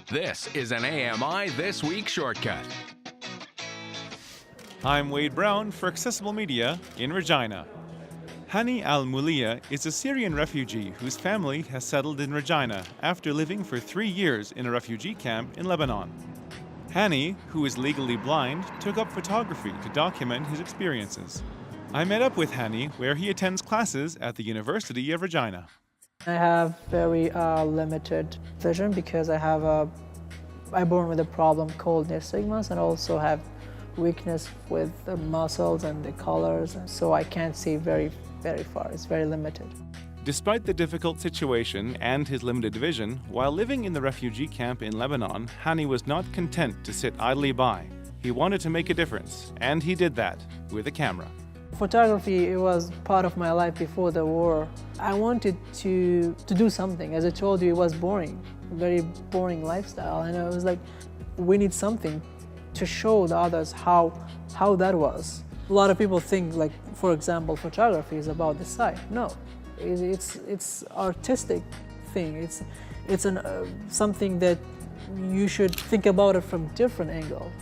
This is an AMI This Week shortcut. I'm Wade Brown for Accessible Media in Regina. Hany al Moulia is a Syrian refugee whose family has settled in Regina after living for 3 years in a refugee camp in Lebanon. Hany, who is legally blind, took up photography to document his experiences. I met up with Hany where he attends classes at the University of Regina. I have very limited vision because I'm born with a problem called nystagmus, and also have weakness with the muscles and the colors, so I can't see very far. It's very limited. Despite the difficult situation and his limited vision, while living in the refugee camp in Lebanon, Hany was not content to sit idly by. He wanted to make a difference, and he did that with a camera. Photography, it was part of my life before the war. I wanted to do something. As I told you, it was boring, a very boring lifestyle, and I was like, we need something to show the others how that was. A lot of people think, like, for example, photography is about the sight. No, it's artistic thing. It's something that you should think about it from different angle.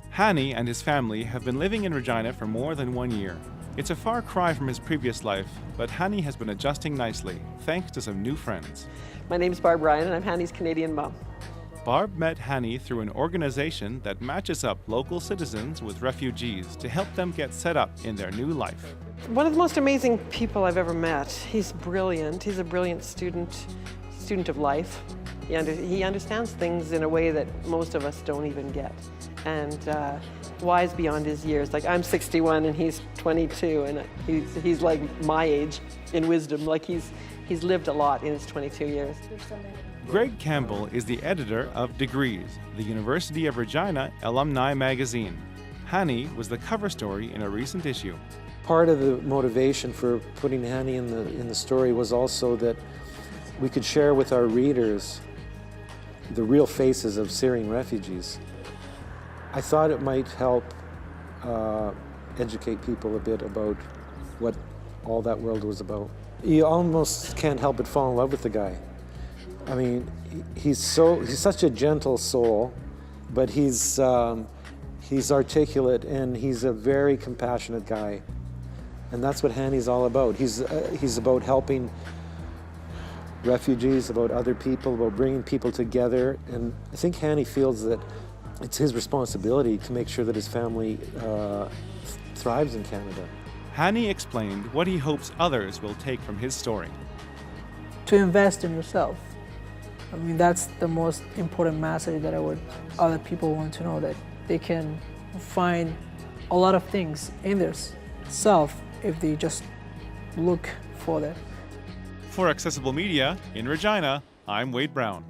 Hany and his family have been living in Regina for more than 1 year. It's a far cry from his previous life, but Hany has been adjusting nicely, thanks to some new friends. My name's Barb and I'm Hany's Canadian mom. Barb met Hany through an organization that matches up local citizens with refugees to help them get set up in their new life. One of the most amazing people I've ever met. He's brilliant. He's a brilliant student of life. He understands things in a way that most of us don't even get. And wise beyond his years. Like, I'm 61 and he's 22, and he's like my age in wisdom. Like, he's lived a lot in his 22 years. Greg Cambell is the editor of Degrees, the University of Regina alumni magazine. Hany was the cover story in a recent issue. Part of the motivation for putting Hany in the story was also that we could share with our readers the real faces of Syrian refugees. I thought it might help educate people a bit about what all that world was about. You almost can't help but fall in love with the guy. I mean, he's such a gentle soul, but he's articulate, and he's a very compassionate guy. And that's what Hany's all about. He's about helping refugees, about other people, about bringing people together. And I think Hany feels that it's his responsibility to make sure that his family thrives in Canada. Hany explained what he hopes others will take from his story. To invest in yourself. I mean, that's the most important message that other people want to know, that they can find a lot of things in their self if they just look for that. For Accessible Media in Regina, I'm Wade Brown.